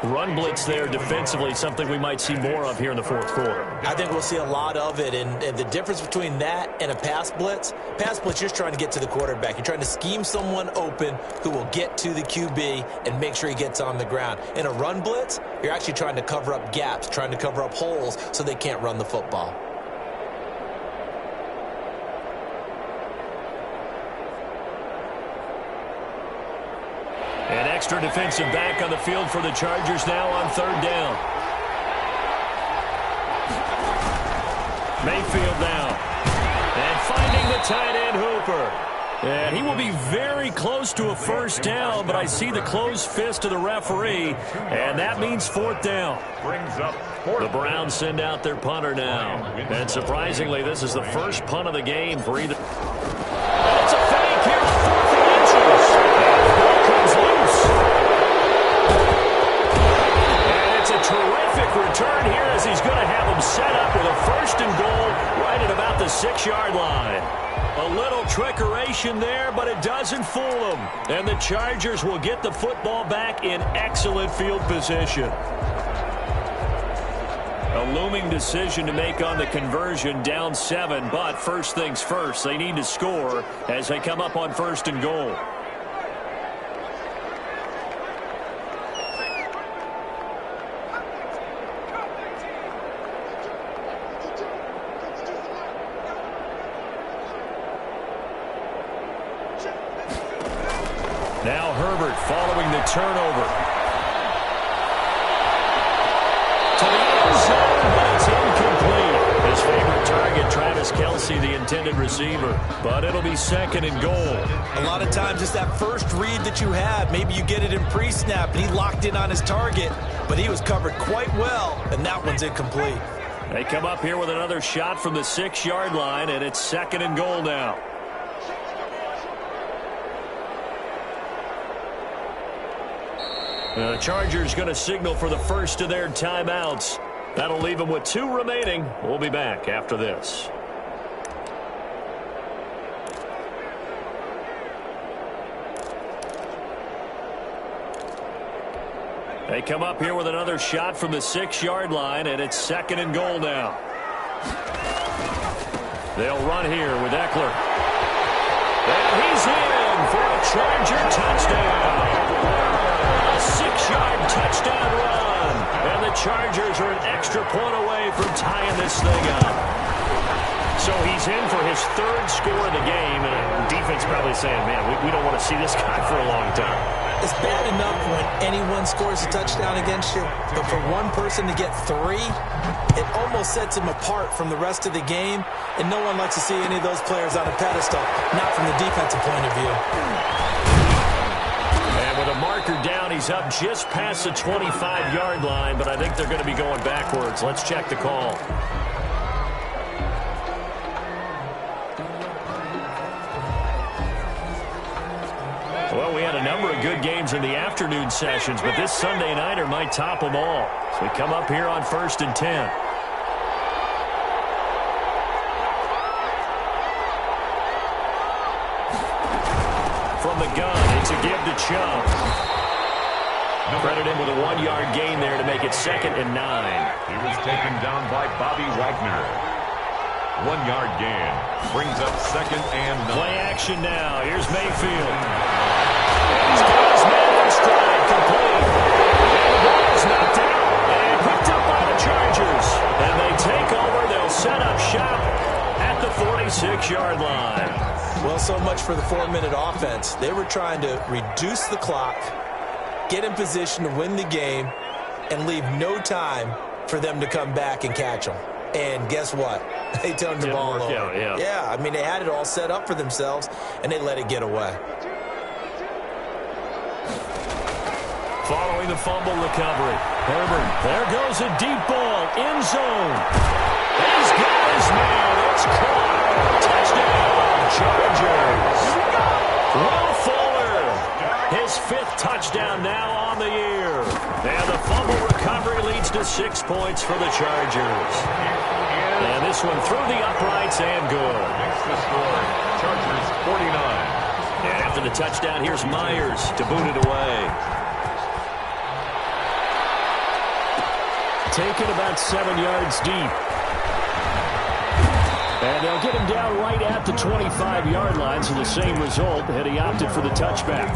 Run blitz there defensively, something we might see more of here in the 4th quarter. I think we'll see a lot of it, and the difference between that and a pass blitz, you're just trying to get to the quarterback. You're trying to scheme someone open who will get to the QB and make sure he gets on the ground. In a run blitz, you're actually trying to cover up gaps, trying to cover up holes so they can't run the football. An extra defensive back on the field for the Chargers now on third down. Mayfield now. And finding the tight end Hooper. And he will be very close to a first down, but I see the closed fist of the referee, and that means 4th down. The Browns send out their punter now. And surprisingly, this is the first punt of the game for either. It's a fake here on 4th and inches. Ball comes loose. And it's a terrific return here as he's going to have him set up with a 1st and goal right at about the 6-yard line. A little trickeration there, but it doesn't fool them. And the Chargers will get the football back in excellent field position. A looming decision to make on the conversion, down 7, but first things first, they need to score as they come up on 1st and goal. Now Herbert following the turnover. To the end zone, but it's incomplete. His favorite target, Travis Kelce, the intended receiver. But it'll be 2nd and goal. A lot of times it's that first read that you have. Maybe you get it in pre-snap, and he locked in on his target, but he was covered quite well, and that one's incomplete. They come up here with another shot from the 6-yard line, and it's 2nd and goal now. The Chargers going to signal for the first of their timeouts. That'll leave him with 2 remaining. We'll be back after this. They come up here with another shot from the 6-yard line, and it's 2nd and goal now. They'll run here with Eckler. And he's in for a Charger touchdown. A 6-yard touchdown run. And the Chargers are an extra point away from tying this thing up. So he's in for his 3rd score of the game, and the defense probably saying, man, we don't want to see this guy for a long time. It's bad enough when anyone scores a touchdown against you, but for one person to get 3, it almost sets him apart from the rest of the game, and no one likes to see any of those players on a pedestal, not from the defensive point of view. And with a marker down, he's up just past the 25-yard line, but I think they're going to be going backwards. Let's check the call. Well, we had a number of good games in the afternoon sessions, but this Sunday nighter might top them all. So we come up here on 1st and 10. From the gun, it's a give to Chubb. Credit him with a 1-yard gain there to make it 2nd and 9. He was taken down by Bobby Wagner. 1-yard gain brings up 2nd and 9. Play action now. Here's Mayfield. He's got his man in stride, complete. And the ball is knocked out and picked up by the Chargers. And they take over. They'll set up shop at the 46-yard line. Well, so much for the 4-minute offense. They were trying to reduce the clock, get in position to win the game, and leave no time for them to come back and catch them. And guess what? They turned the ball over. Yeah, I mean, they had it all set up for themselves, and they let it get away. Following the fumble recovery, Herbert, there goes a deep ball, end zone. He's got his man. It's caught. Touchdown, Chargers. Will Fuller, his 5th touchdown now on the year. And the fumble recovery leads to 6 points for the Chargers. And this one through the uprights and good. Makes the score, Chargers 49. And after the touchdown, here's Myers to boot it away. Taken about 7 yards deep. And they'll get him down right at the 25-yard line, so the same result had he opted for the touchback.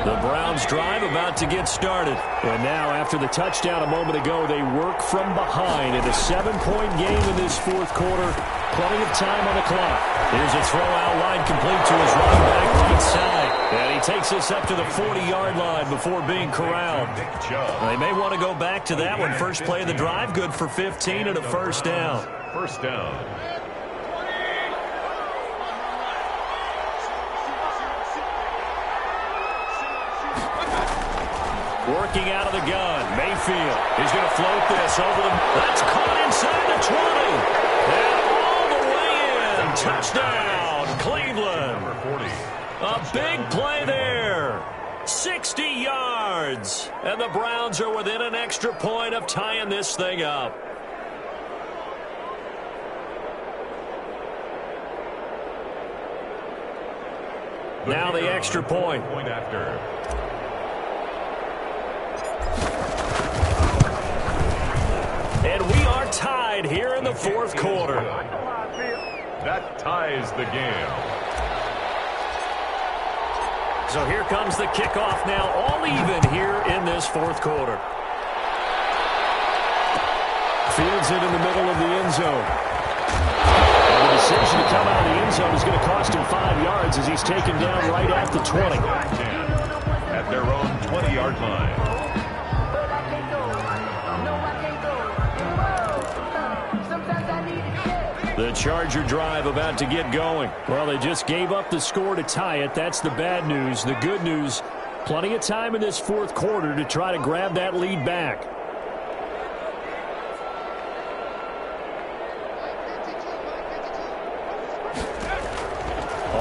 The Browns drive about to get started. And now, after the touchdown a moment ago, they work from behind in a 7-point game in this 4th quarter. Plenty of time on the clock. Here's a throw out line complete to his running back right side. And he takes us up to the 40-yard line before being corralled. They may want to go back to that one. First play of the drive, good for 15 and a 1st down. 1st down. Working out of the gun, Mayfield. He's going to float this over the... That's caught inside the 20. And all the way in. Touchdown, Cleveland. Number 40. A big play there. 60 yards. And the Browns are within an extra point of tying this thing up. Now the extra point. Point after. And we are tied here in the 4th quarter. That ties the game. So here comes the kickoff now, all even here in this 4th quarter. Fields it in the middle of the end zone. And the decision to come out of the end zone is going to cost him 5 yards as he's taken down right at the 20. At their own 20-yard line. The Charger drive about to get going. Well, they just gave up the score to tie it. That's the bad news. The good news, plenty of time in this 4th quarter to try to grab that lead back.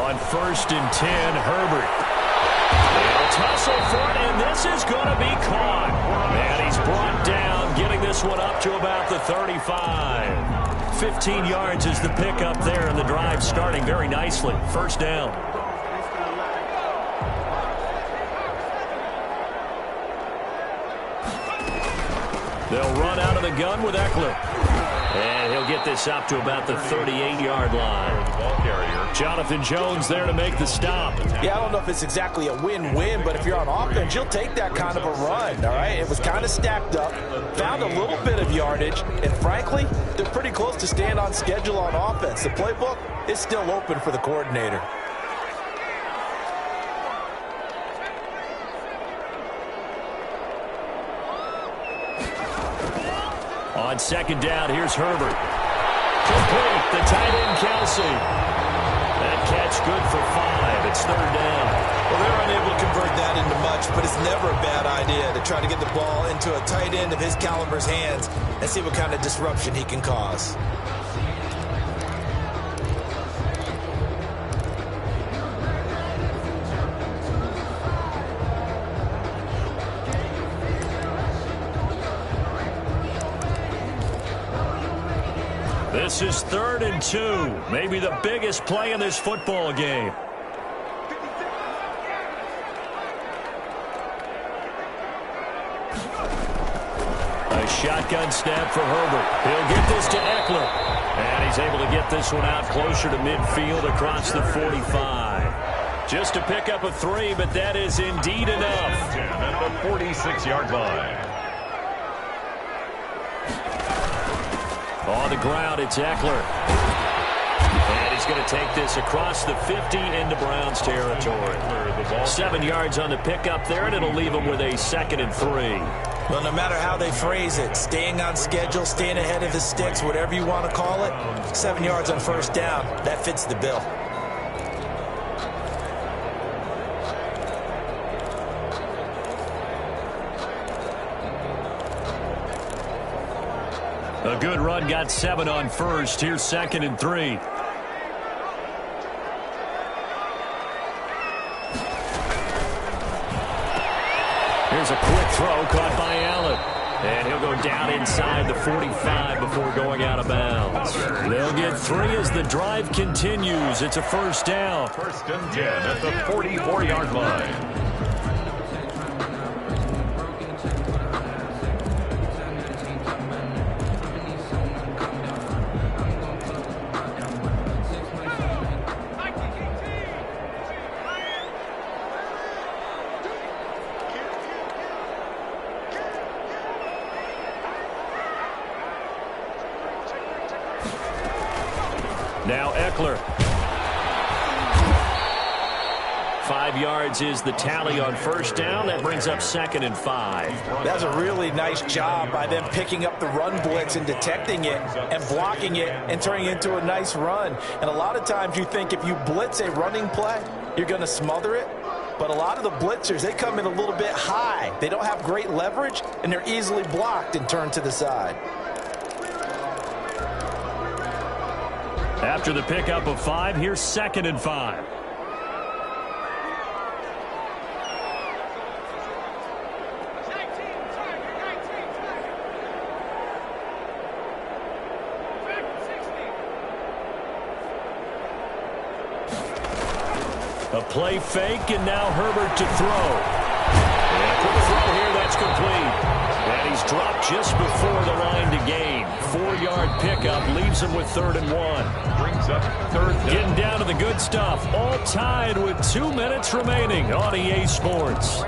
On 1st and 10, Herbert. They'll tussle for it, and this is going to be caught. And he's brought down, getting this one up to about the 35. 15 yards is the pickup there, and the drive starting very nicely. First down. They'll run out of the gun with Eckler. And he'll get this up to about the 38-yard line. Jonathan Jones there to make the stop. Yeah, I don't know if it's exactly a win-win, but if you're on offense, you'll take that kind of a run, all right? It was kind of stacked up, found a little bit of yardage, and frankly, they're pretty close to staying on schedule on offense. The playbook is still open for the coordinator. On 2nd down, here's Herbert. Complete, the tight end, Kelsey. That catch good for 5. It's 3rd down. Well, they're unable to convert that into much, but it's never a bad idea to try to get the ball into a tight end of his caliber's hands and see what kind of disruption he can cause. This is 3rd and 2. Maybe the biggest play in this football game. A shotgun snap for Herbert. He'll get this to Eckler. And he's able to get this one out closer to midfield across the 45. Just to pick up a 3, but that is indeed enough. 10 at the 46-yard line. On the ground, it's Eckler. And he's going to take this across the 50 into Browns territory. 7 yards on the pickup there, and it'll leave him with a 2nd and 3. Well, no matter how they phrase it, staying on schedule, staying ahead of the sticks, whatever you want to call it, 7 yards on 1st down, that fits the bill. A good run, got 7 on 1st. Here's 2nd and 3. Here's a quick throw caught by Allen. And he'll go down inside the 45 before going out of bounds. They'll get 3 as the drive continues. It's a 1st down. 1st and 10 at the 44-yard line. Now Eckler. 5 yards is the tally on 1st down. That brings up 2nd and 5. That's a really nice job by them picking up the run blitz and detecting it and blocking it and turning it into a nice run. And a lot of times you think if you blitz a running play, you're going to smother it. But a lot of the blitzers, they come in a little bit high. They don't have great leverage, and they're easily blocked and turned to the side. After the pickup of 5, here's 2nd and 5. A play fake, and now Herbert to throw. And quick throw here, that's complete. And he's dropped just before the line to gain. 4-yard pickup leaves him with 3rd and 1. Brings up 3rd down. Getting down to the good stuff. All tied with 2 minutes remaining on EA Sports.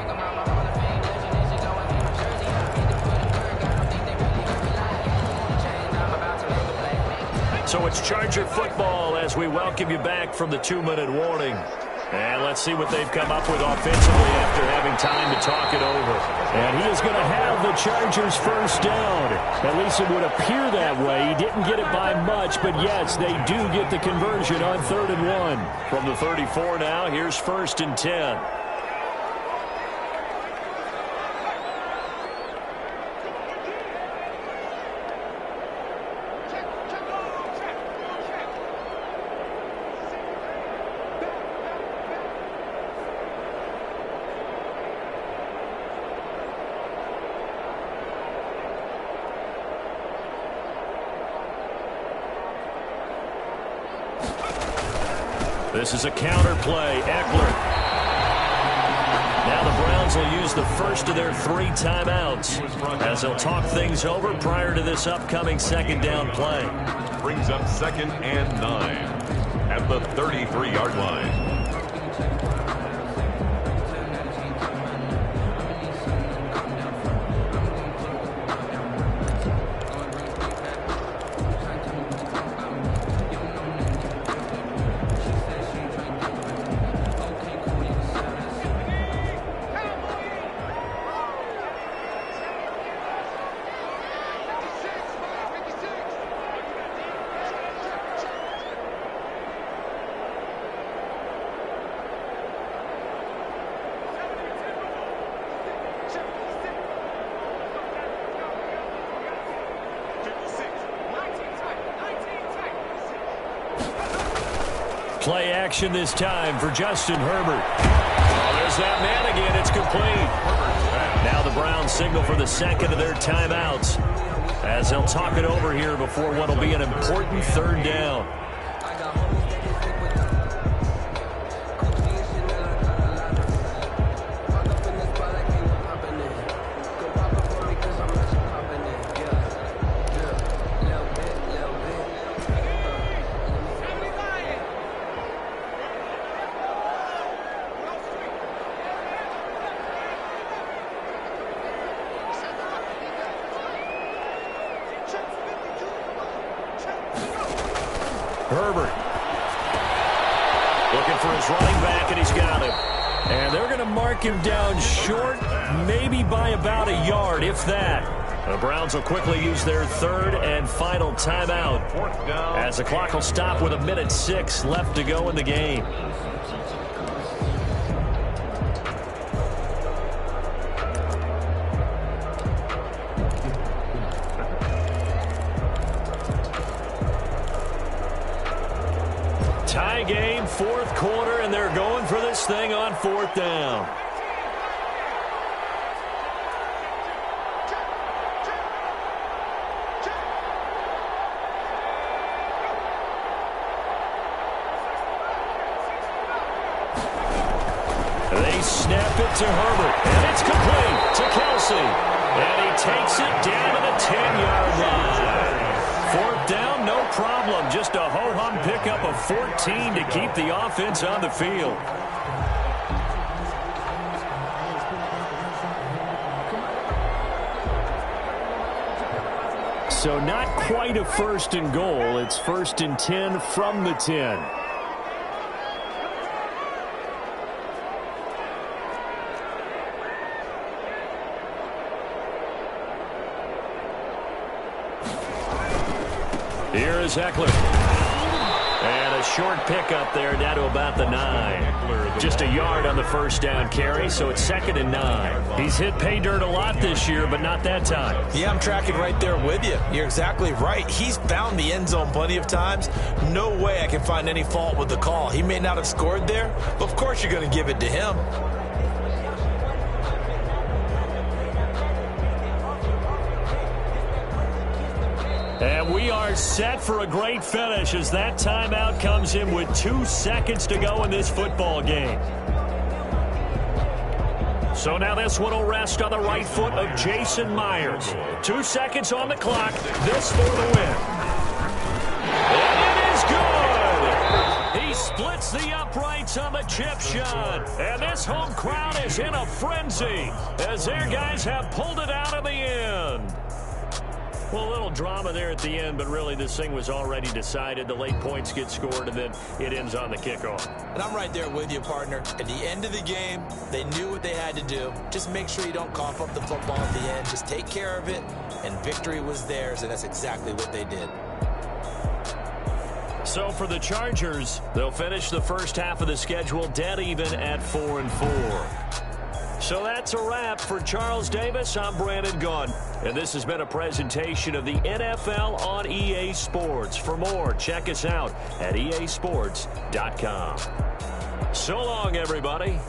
So it's Charger football as we welcome you back from the 2-minute warning. And let's see what they've come up with offensively after having time to talk it over. And he is going to have the Chargers 1st down. At least it would appear that way. He didn't get it by much, but yes, they do get the conversion on 3rd and 1. From the 34 now, here's 1st and 10. This is a counter play. Eckler. Now the Browns will use the first of their 3 timeouts as they'll talk things over prior to this upcoming second down play. Brings up 2nd and 9 at the 33-yard line. Play action this time for Justin Herbert. Oh, there's that man again. It's complete. Now the Browns signal for the second of their timeouts as they'll talk it over here before what will be an important 3rd down. Herbert looking for his running back, and he's got him. And they're going to mark him down short, maybe by about a yard, if that. The Browns will quickly use their 3rd and final timeout as the clock will stop with 1:06 left to go in the game. Tie game, 4th quarter, and they're going for this thing on 4th down. They snap it to Herbert, and it's complete to Kelsey. And he takes it down to the 10-yard line. 4th down, no problem. Just a ho-hum pickup of 14 to keep the offense on the field. So not quite a 1st and goal. It's 1st and 10 from the 10. Here is Eckler. And a short pickup there down to about the 9. Just a yard on the 1st down carry, so it's 2nd and 9. He's hit pay dirt a lot this year, but not that time. Yeah, I'm tracking right there with you. You're exactly right. He's found the end zone plenty of times. No way I can find any fault with the call. He may not have scored there, but of course you're going to give it to him. And we are set for a great finish as that timeout comes in with 2 seconds to go in this football game. So now this one will rest on the right foot of Jason Myers. 2 seconds on the clock. This for the win. And it is good. He splits the uprights on the chip shot. And this home crowd is in a frenzy as their guys have pulled it out in the end. Well, a little drama there at the end, but really this thing was already decided. The late points get scored, and then it ends on the kickoff. And I'm right there with you, partner. At the end of the game, they knew what they had to do. Just make sure you don't cough up the football at the end. Just take care of it, and victory was theirs, and that's exactly what they did. So for the Chargers, they'll finish the first half of the schedule dead even at 4-4. So that's a wrap. For Charles Davis, I'm Brandon Gunn. And this has been a presentation of the NFL on EA Sports. For more, check us out at easports.com. So long, everybody.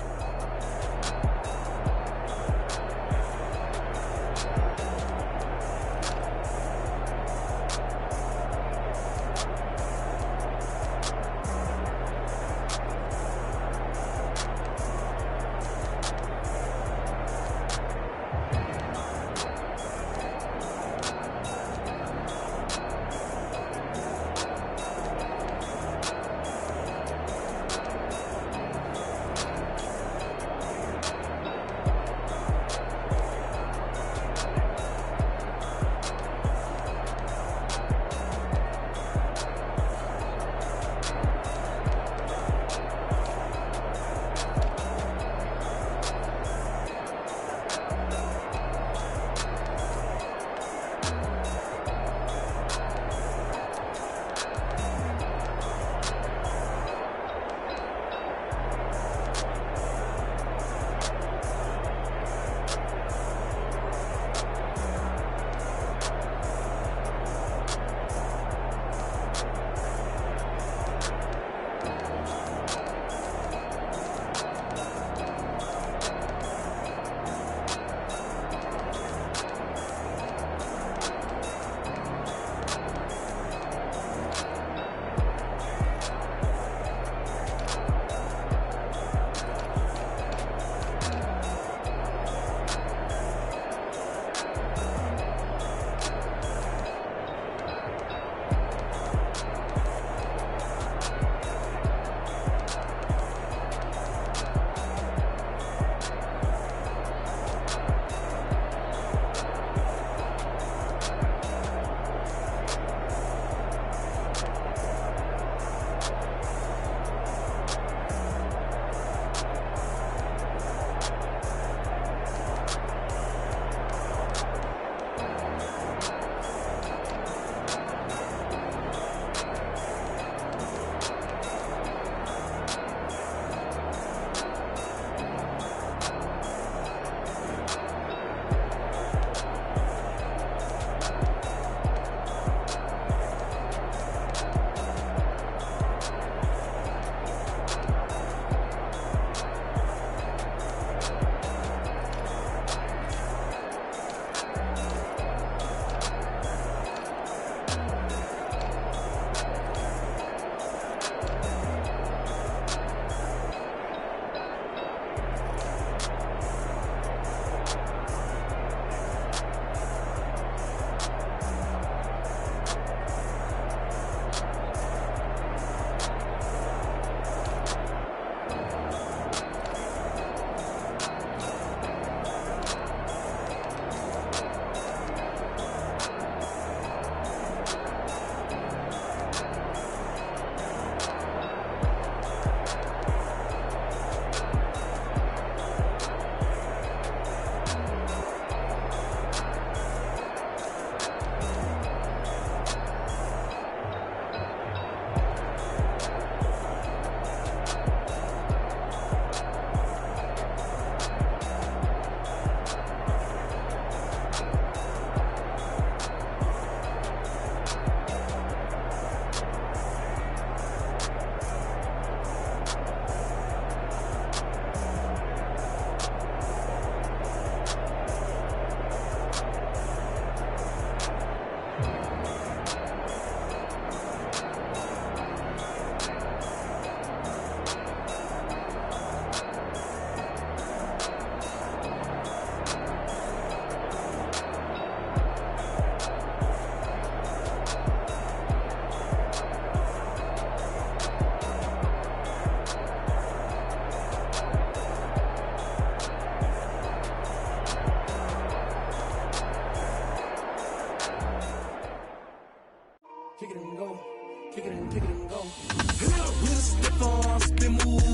with a stiff arm, spin move.